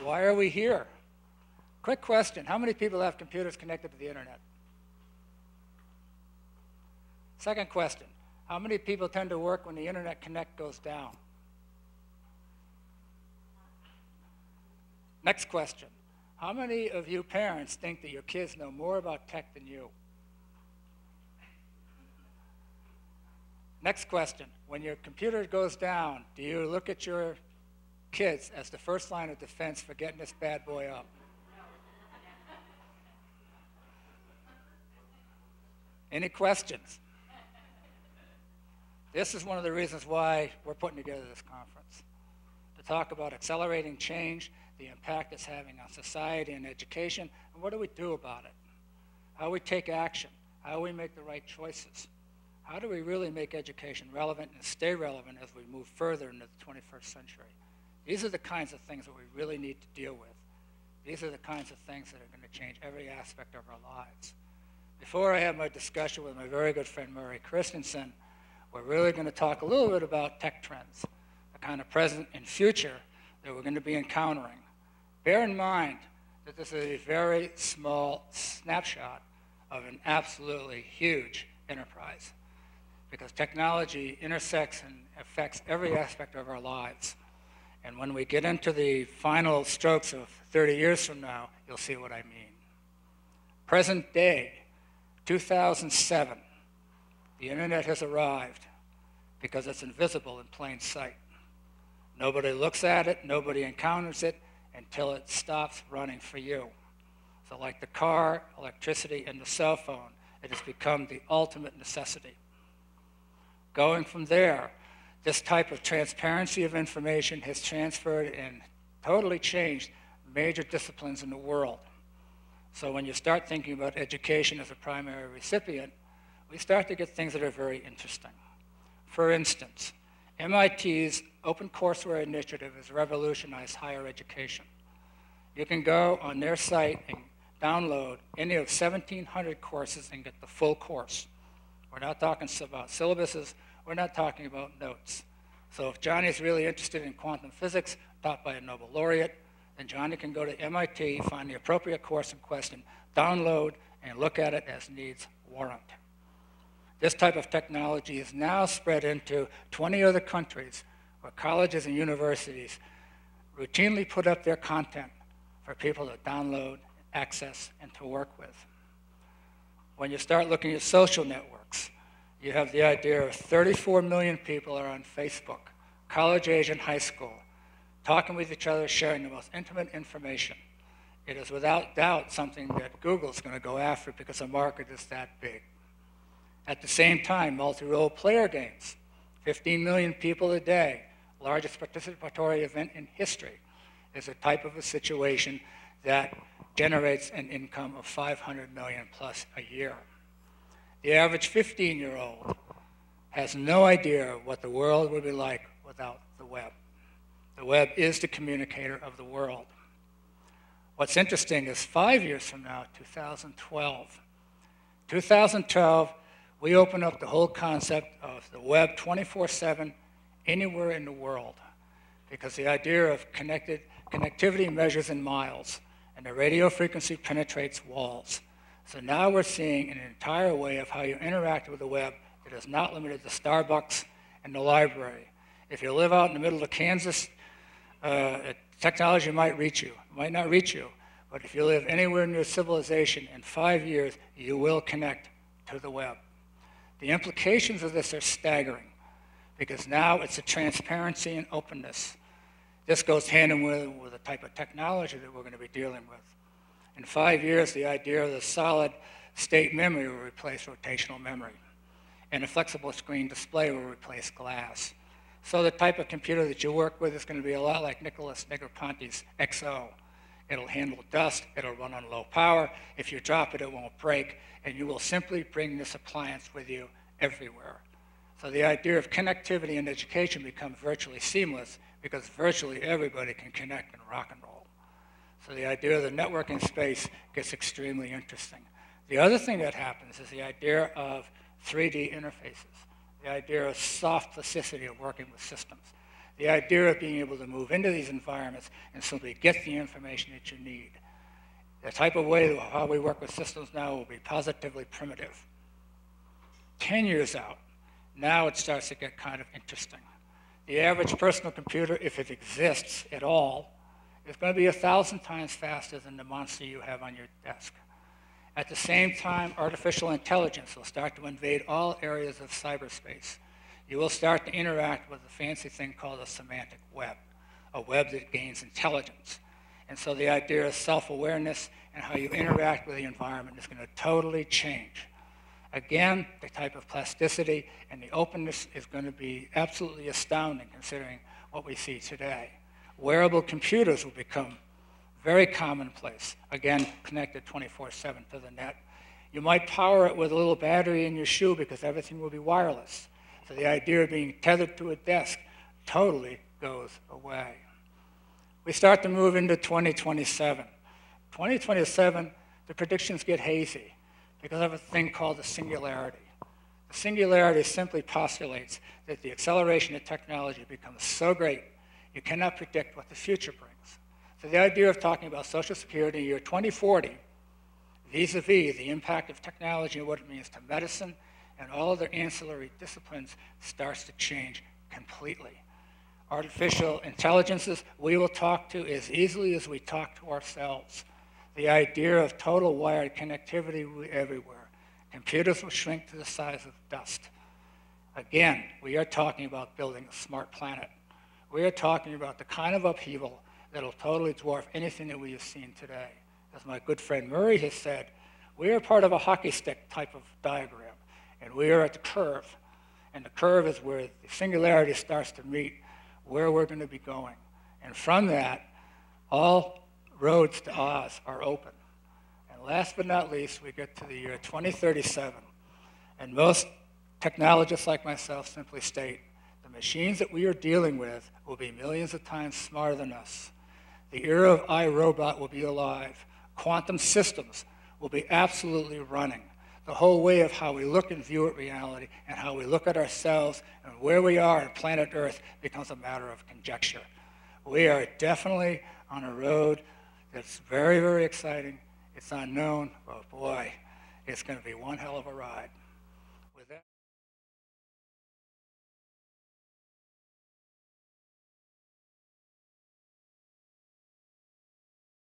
Why are we here? Quick question, how many people have computers connected to the internet? Second question, how many people tend to work when the internet connect goes down? Next question, how many of you parents think that your kids know more about tech than you? Next question, when your computer goes down, do you look at your kids as the first line of defense for getting this bad boy up? Any questions? This is one of the reasons why we're putting together this conference, to talk about accelerating change, the impact it's having on society and education, and what do we do about it? How we take action, how we make the right choices. How do we really make education relevant and stay relevant as we move further into the 21st century? These are the kinds of things that we really need to deal with. These are the kinds of things that are going to change every aspect of our lives. Before I have my discussion with my very good friend Murray Christensen, we're really going to talk a little bit about tech trends, the kind of present and future that we're going to be encountering. Bear in mind that this is a very small snapshot of an absolutely huge enterprise, because technology intersects and affects every aspect of our lives. And when we get into the final strokes of 30 years from now, you'll see what I mean. Present day, 2007, the internet has arrived because it's invisible in plain sight. Nobody looks at it, nobody encounters it until it stops running for you. So like the car, electricity, and the cell phone, it has become the ultimate necessity. Going from there, this type of transparency of information has transferred and totally changed major disciplines in the world. So when you start thinking about education as a primary recipient, we start to get things that are very interesting. For instance, MIT's OpenCourseWare initiative has revolutionized higher education. You can go on their site and download any of 1,700 courses and get the full course. We're not talking about syllabuses, we're not talking about notes. So if Johnny's really interested in quantum physics, taught by a Nobel laureate, then Johnny can go to MIT, find the appropriate course in question, download, and look at it as needs warrant. This type of technology is now spread into 20 other countries where colleges and universities routinely put up their content for people to download, access, and to work with. When you start looking at social networks, you have the idea of 34 million people are on Facebook, college age and high school, talking with each other, sharing the most intimate information. It is without doubt something that Google's going to go after because the market is that big. At the same time, multi-role player games, 15 million people a day, largest participatory event in history, is a type of a situation that generates an income of 500 million plus a year. The average 15-year-old has no idea what the world would be like without the web. The web is the communicator of the world. What's interesting is 5 years from now, 2012, we open up the whole concept of the web 24/7 anywhere in the world, because the idea of connectivity measures in miles, and the radio frequency penetrates walls. So now we're seeing an entire way of how you interact with the web that is not limited to Starbucks and the library. If you live out in the middle of Kansas, technology might reach you, might not reach you, but if you live anywhere near civilization, in 5 years, you will connect to the web. The implications of this are staggering, because now it's a transparency and openness. This goes hand in hand with the type of technology that we're going to be dealing with. In 5 years, the idea of the solid state memory will replace rotational memory, and a flexible screen display will replace glass. So the type of computer that you work with is going to be a lot like Nicholas Negroponte's XO. It'll handle dust, it'll run on low power. If you drop it, it won't break, and you will simply bring this appliance with you everywhere. So the idea of connectivity in education becomes virtually seamless, because virtually everybody can connect and rock and roll. So the idea of the networking space gets extremely interesting. The other thing that happens is the idea of 3D interfaces, the idea of soft plasticity of working with systems. The idea of being able to move into these environments and simply get the information that you need. The type of way how we work with systems now will be positively primitive. 10 years out, now it starts to get kind of interesting. The average personal computer, if it exists at all, is going to be 1,000 times faster than the monster you have on your desk. At the same time, artificial intelligence will start to invade all areas of cyberspace. You will start to interact with a fancy thing called a semantic web, a web that gains intelligence. And so the idea of self-awareness and how you interact with the environment is going to totally change. Again, the type of plasticity and the openness is going to be absolutely astounding considering what we see today. Wearable computers will become very commonplace, again, connected 24/7 to the net. You might power it with a little battery in your shoe because everything will be wireless. So the idea of being tethered to a desk totally goes away. We start to move into 2027. 2027, the predictions get hazy because of a thing called the singularity. The singularity simply postulates that the acceleration of technology becomes so great, you cannot predict what the future brings. So the idea of talking about Social Security in the year 2040, vis-a-vis the impact of technology and what it means to medicine and all other ancillary disciplines starts to change completely. Artificial intelligences we will talk to as easily as we talk to ourselves. The idea of total wired connectivity will be everywhere. Computers will shrink to the size of dust. Again, we are talking about building a smart planet. We are talking about the kind of upheaval that will totally dwarf anything that we have seen today. As my good friend Murray has said, we are part of a hockey stick type of diagram, and we are at the curve. And the curve is where the singularity starts to meet where we're going to be going. And from that, all roads to Oz are open. And last but not least, we get to the year 2037. And most technologists like myself simply state, the machines that we are dealing with will be millions of times smarter than us. The era of iRobot will be alive. Quantum systems will be absolutely running. The whole way of how we look and view at reality and how we look at ourselves and where we are on planet Earth becomes a matter of conjecture. We are definitely on a road that's very, very exciting. It's unknown, but boy, it's going to be one hell of a ride. With that.